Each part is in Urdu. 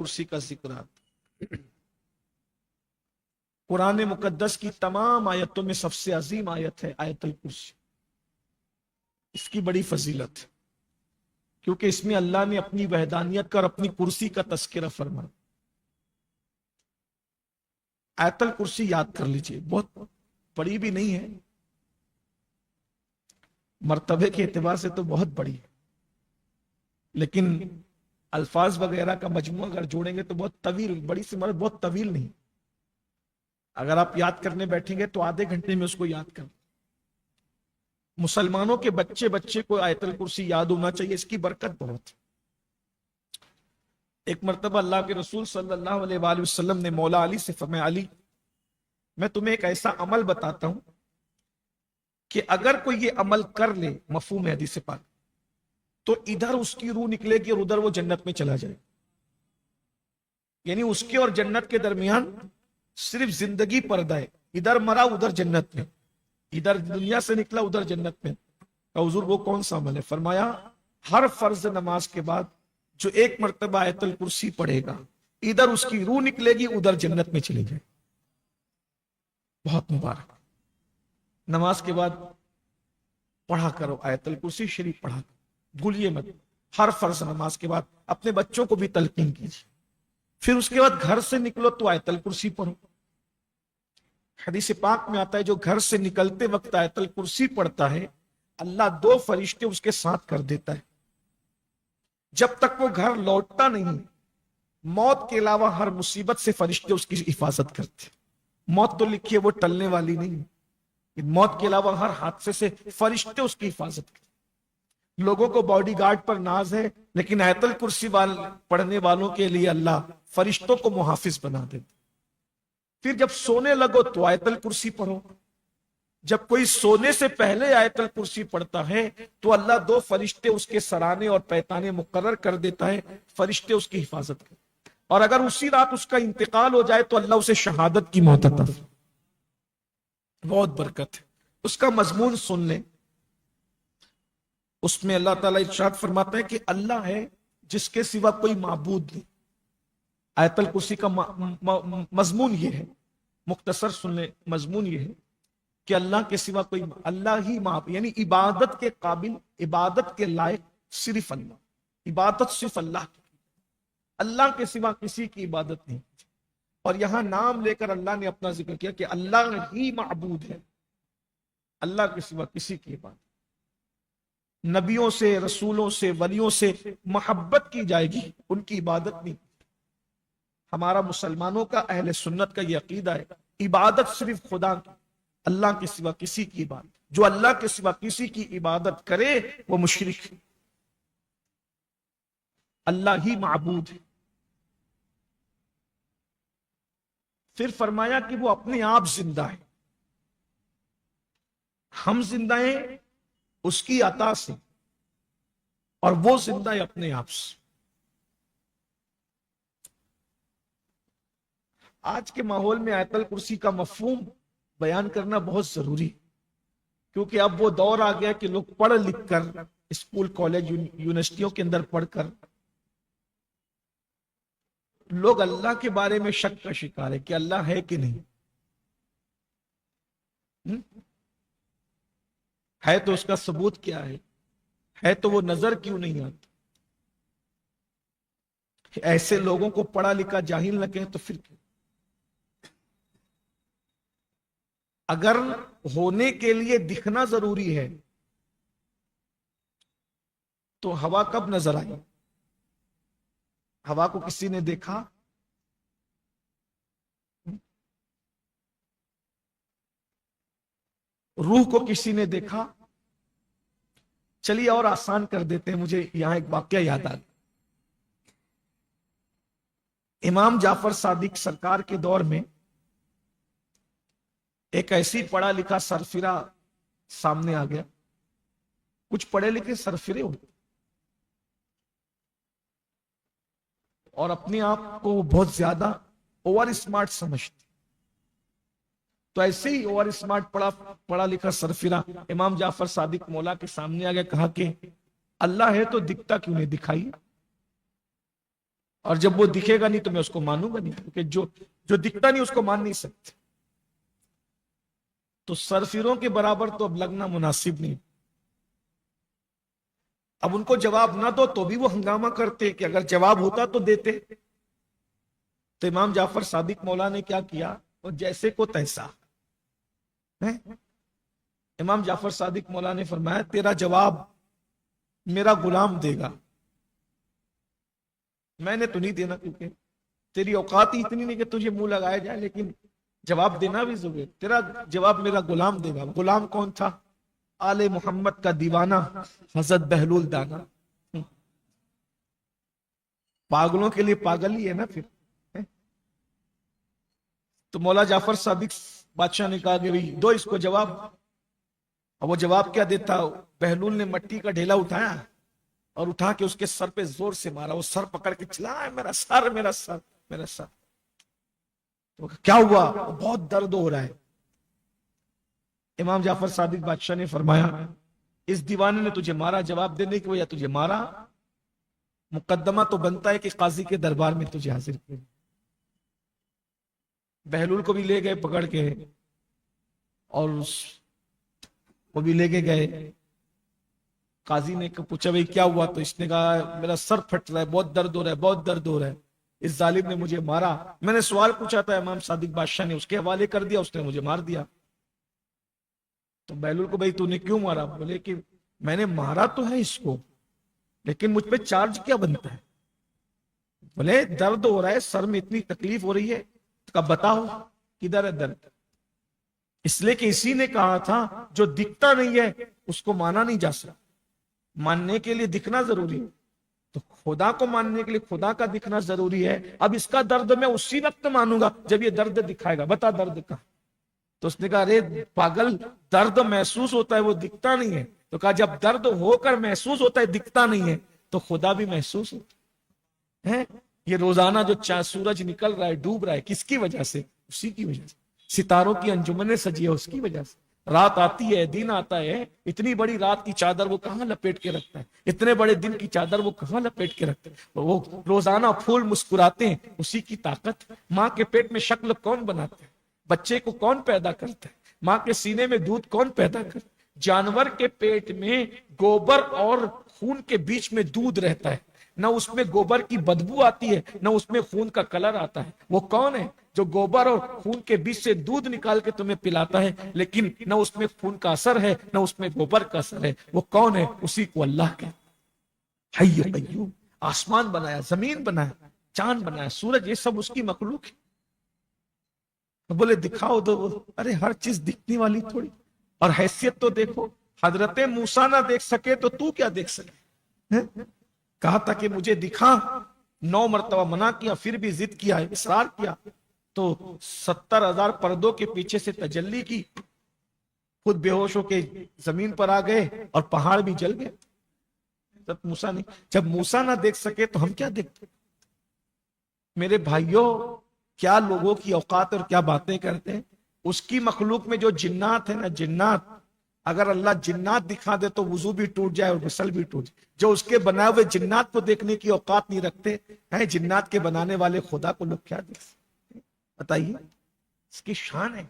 کرسی کا ذکر آتا. قرآن مقدس کی تمام آیتوں میں سب سے عظیم آیت ہے آیت الکرسی. اس کی بڑی فضیلت ہے کیونکہ اس میں اللہ نے اپنی وحدانیت کا اور اپنی کرسی کا تذکرہ فرمایا. آیت الکرسی یاد کر لیجئے، بہت بڑی بھی نہیں ہے، مرتبے کے اعتبار سے تو بہت بڑی ہے، لیکن الفاظ وغیرہ کا مجموعہ اگر جوڑیں گے تو بہت طویل، بڑی سی مرد بہت طویل نہیں. اگر آپ یاد کرنے بیٹھیں گے تو آدھے گھنٹے میں اس کو یاد کر. مسلمانوں کے بچے بچے کو آیت الکرسی یاد ہونا چاہیے، اس کی برکت بہت. ایک مرتبہ اللہ کے رسول صلی اللہ علیہ وآلہ وسلم نے مولا علی سے فرمایا، علی میں تمہیں ایک ایسا عمل بتاتا ہوں کہ اگر کوئی یہ عمل کر لے، مفہوم حدیث پاک، تو ادھر اس کی روح نکلے گی اور ادھر وہ جنت میں چلا جائے. یعنی اس کے اور جنت کے درمیان صرف زندگی پردہ ہے، ادھر مرا ادھر جنت میں، ادھر دنیا سے نکلا ادھر جنت میں. حضور وہ کون سا عمل ہے؟ فرمایا ہر فرض نماز کے بعد جو ایک مرتبہ آیت الکرسی پڑھے گا، ادھر اس کی روح نکلے گی ادھر جنت میں چلے جائے. بہت مبارک. نماز کے بعد پڑھا کرو آیت الکرسی شریف، پڑھا کرو، بھولیے مت. ہر فرض نماز کے بعد اپنے بچوں کو بھی تلقین کیجیے. پھر اس کے بعد گھر سے نکلو تو آیت الکرسی پڑھو. حدیث پاک میں آتا ہے جو گھر سے نکلتے وقت آیت الکرسی پڑھتا ہے، اللہ 2 فرشتے اس کے ساتھ کر دیتا ہے. جب تک وہ گھر لوٹتا نہیں، موت کے علاوہ ہر مصیبت سے فرشتے اس کی حفاظت کرتے. موت تو لکھیے وہ ٹلنے والی نہیں، موت کے علاوہ ہر حادثے سے فرشتے اس کی حفاظت کرتے. لوگوں کو باڈی گارڈ پر ناز ہے، لیکن آیت الکرسی پڑھنے والوں کے لیے اللہ فرشتوں کو محافظ بنا دیتے. پھر جب سونے لگو تو آیت الکرسی پڑھو. جب کوئی سونے سے پہلے آیت الکرسی پڑھتا ہے تو اللہ 2 فرشتے اس کے سرانے اور پیتانے مقرر کر دیتا ہے، فرشتے اس کی حفاظت کرتے. اور اگر اسی رات اس کا انتقال ہو جائے تو اللہ اسے شہادت کی موت عطا. بہت برکت ہے. اس کا مضمون سن لیں. اس میں اللہ تعالیٰ ارشاد فرماتا ہے کہ اللہ ہے جس کے سوا کوئی معبود نہیں. آیت الکرسی کا مضمون یہ ہے، مختصر سن لیں. مضمون یہ ہے کہ اللہ کے سوا کوئی، اللہ ہی معبود، یعنی عبادت کے قابل، عبادت کے لائق صرف اللہ. عبادت صرف اللہ کی، اللہ کے سوا کسی کی عبادت نہیں. اور یہاں نام لے کر اللہ نے اپنا ذکر کیا کہ اللہ ہی معبود ہے، اللہ کے سوا کسی کی عبادت. نبیوں سے، رسولوں سے، ولیوں سے محبت کی جائے گی، ان کی عبادت نہیں. ہمارا مسلمانوں کا، اہل سنت کا یہ عقیدہ ہے، عبادت صرف خدا کی، اللہ کے سوا کسی کی عبادت. جو اللہ کے سوا کسی کی عبادت کرے وہ مشرک ہے. اللہ ہی معبود ہے. پھر فرمایا کہ وہ اپنے آپ زندہ ہے، ہم زندہ ہیں اس کی عطا سے، اور وہ زندہ ہے اپنے آپ سے. آج کے ماحول میں آیت الکرسی کا مفہوم بیان کرنا بہت ضروری، کیونکہ اب وہ دور آ گیا کہ لوگ پڑھ لکھ کر، اسکول کالج یونیورسٹیوں کے اندر پڑھ کر لوگ اللہ کے بارے میں شک کا شکار ہے کہ اللہ ہے کہ نہیں. ہے تو اس کا ثبوت کیا ہے تو وہ نظر کیوں نہیں آتا. ایسے لوگوں کو پڑھا لکھا جاہل نہ کہیں تو پھر اگر ہونے کے لیے دکھنا ضروری ہے تو ہوا کب نظر آئی؟ ہوا کو کسی نے دیکھا؟ روح کو کسی نے دیکھا؟ چلیے اور آسان کر دیتے ہیں. مجھے یہاں ایک واقعہ یاد آ گیا. امام جعفر صادق سرکار کے دور میں ایک ایسی پڑھا لکھا سرفرا سامنے آ گیا. کچھ پڑھے لکھے سرفرے ہوتے اور اپنے آپ کو بہت زیادہ اوور اسمارٹ سمجھتے. تو ایسے ہی اوور اسمارٹ پڑھا لکھا سرفرا امام جعفر صادق مولا کے سامنے آ گیا. کہا کہ اللہ ہے تو دکھتا کیوں نہیں، دکھائی. اور جب وہ دکھے گا نہیں تو میں اس کو مانوں گا نہیں، کیونکہ جو دکھتا نہیں اس کو مان نہیں سکتے. تو سرفروں کے برابر تو اب لگنا مناسب نہیں. اب ان کو جواب نہ دو تو بھی وہ ہنگامہ کرتے کہ اگر جواب ہوتا تو دیتے. تو امام جعفر صادق مولا نے کیا کیا، اور جیسے کو تیسا. امام جعفر صادق مولا نے فرمایا تیرا جواب میرا غلام دے گا، میں نے تو نہیں دینا، کیونکہ تیری اوقات ہی اتنی نہیں کہ تجھے منہ لگایا جائے، لیکن جواب دینا بھی ضروری ہے. تیرا جواب میرا غلام دے گا. غلام کون تھا؟ آل محمد کا دیوانہ حضرت بہلول دانا. پاگلوں کے لیے پاگل ہی ہے نا پھر. تو مولا جعفر صادق بادشاہ نے کہا کہ بھئی دو اس کو جواب. اور وہ جواب کیا دیتا؟ بہلول نے مٹی کا ڈھیلا اٹھایا اور اٹھا کے اس کے سر پہ زور سے مارا. وہ سر پکڑ کے چلا، میرا سر میرا سر میرا سر. تو کیا ہوا؟ بہت درد ہو رہا ہے. امام جعفر صادق بادشاہ نے فرمایا اس دیوانے نے تجھے مارا، جواب دینے کی وجہ تجھے مارا، مقدمہ تو بنتا ہے کہ قاضی کے دربار میں تجھے حاضر کیا. بہلول کو بھی لے گئے پکڑ کے، اور وہ بھی لے کے گئے. قاضی نے پوچھا بھئی کیا ہوا؟ تو اس نے کہا میرا سر پھٹ رہا ہے، بہت درد ہو رہا ہے، بہت درد ہو رہا ہے، اس ظالم نے مجھے مارا. میں نے سوال پوچھا تھا امام صادق بادشاہ نے اس کے حوالے کر دیا، اس نے مجھے مار دیا. تو بہلول کو بھئی تو نے کیوں مارا؟ بولے کہ میں نے مارا تو ہے اس کو، لیکن مجھ پہ چارج کیا بنتا ہے؟ بولے درد ہو رہا ہے، سر میں اتنی تکلیف ہو رہی ہے. کہا بتاؤ کدھر ہے درد؟ اس لیے کہ اسی نے کہا تھا جو دکھتا نہیں ہے اس کو مانا نہیں جا سکتا. ماننے کے لیے دکھنا ضروری ہے، تو خدا کو ماننے کے لیے خدا کا دکھنا ضروری ہے. اب اس کا درد میں اسی وقت مانوں گا جب یہ درد دکھائے گا. بتا درد کا. تو اس نے کہا ارے پاگل، درد محسوس ہوتا ہے وہ دکھتا نہیں ہے. تو کہا جب درد ہو کر محسوس ہوتا ہے دکھتا نہیں ہے تو خدا بھی محسوس ہوتا ہے. یہ روزانہ جو سورج نکل رہا ہے ڈوب رہا ہے کس کی وجہ سے؟ اسی کی وجہ سے. ستاروں کی انجمنیں سجی ہے اس کی وجہ سے. رات آتی ہے دن آتا ہے، اتنی بڑی رات کی چادر وہ کہاں لپیٹ کے رکھتا ہے، اتنے بڑے دن کی چادر وہ کہاں لپیٹ کے رکھتا ہے. وہ روزانہ پھول مسکراتے ہیں، اسی کی طاقت. ماں کے پیٹ میں شکل کون بناتا ہے؟ بچے کو کون پیدا کرتا ہے؟ ماں کے سینے میں دودھ کون پیدا کرتا ہے؟ جانور کے پیٹ میں گوبر اور خون کے بیچ میں دودھ رہتا ہے، نہ اس میں گوبر کی بدبو آتی ہے نہ اس میں خون کا کلر آتا ہے. وہ کون ہے جو گوبر اور خون کے بیچ سے دودھ نکال کے تمہیں پلاتا ہے، لیکن نہ اس میں خون کا اثر ہے نہ اس میں گوبر کا اثر ہے؟ وہ کون ہے؟ اسی کو اللہ کہتے ہیں. حی قیوم. آسمان بنایا، زمین بنایا، چاند بنایا، سورج، یہ سب اس کی مخلوق ہے. بولے دکھاؤ دو. ارے ہر چیز دکھنے والی تھوڑی. اور حیثیت تو دیکھو، حضرت موسیٰ نہ دیکھ سکے تو تو کیا دیکھ سکے؟ کہا تھا کہ مجھے دکھا، 9 مرتبہ منع کیا، پھر بھی ضد کیا، اصرار کیا. تو 70,000 پردوں کے پیچھے سے تجلی کی، خود بے ہوش ہو کے زمین پر آ گئے اور پہاڑ بھی جل گئے. موسیٰ نہیں. جب موسیٰ نہ دیکھ سکے تو ہم کیا دیکھتے؟ میرے بھائیوں، کیا لوگوں کی اوقات اور کیا باتیں کرتے ہیں. اس کی مخلوق میں جو جنات ہیں نا، جنات، اگر اللہ جنات دکھا دے تو وضو بھی ٹوٹ جائے اور غسل بھی ٹوٹ جائے. جو اس کے بنائے ہوئے جنات کو دیکھنے کی اوقات نہیں رکھتے ہیں، جنات کے بنانے والے خدا کو لوگ کیا دیکھ سکتے؟ بتائیے. اس کی شان ہے،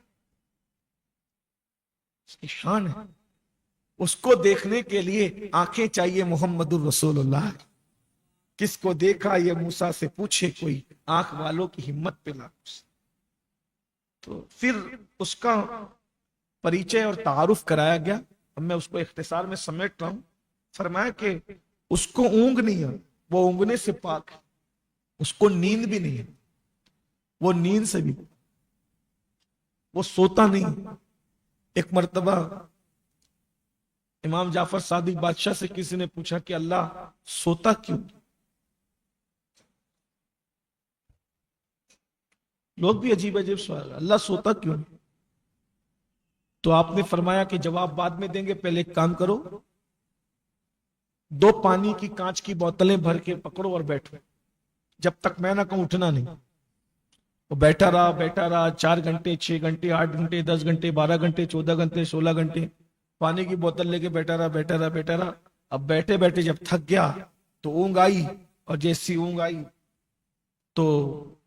اس کی شان ہے. اس کو دیکھنے کے لیے آنکھیں چاہیے محمد الرسول اللہ. کس کو دیکھا یہ موسیٰ سے پوچھے کوئی، آنکھ والوں کی ہمت پہ لا. تو پھر اس کا پریچے اور تعارف کرایا گیا. اب میں اس کو اختصار میں سمیٹ رہا ہوں. فرمایا کہ اس کو اونگ نہیں ہے، وہ اونگنے سے پاک ہے. اس کو نیند بھی نہیں ہے، وہ نیند سے بھی. وہ سوتا نہیں. ایک مرتبہ امام جعفر صادق بادشاہ سے کسی نے پوچھا کہ اللہ سوتا کیوں؟ لوگ بھی عجیب عجیب سوال، اللہ سوتا کیوں؟ تو آپ نے فرمایا کہ جواب بعد میں دیں گے، پہلے ایک کام کرو، 2 پانی کی کانچ کی بوتلیں بھر کے پکڑو اور بیٹھو، جب تک میں نہ کہوں اٹھنا نہیں. وہ بیٹھا رہا 4 گھنٹے 6 گھنٹے 8 گھنٹے 10 گھنٹے 12 گھنٹے 14 گھنٹے 16 گھنٹے پانی کی بوتل لے کے بیٹھا رہا. اب بیٹھے بیٹھے جب تھک گیا تو اونگ آئی، اور جیسی اونگ آئی تو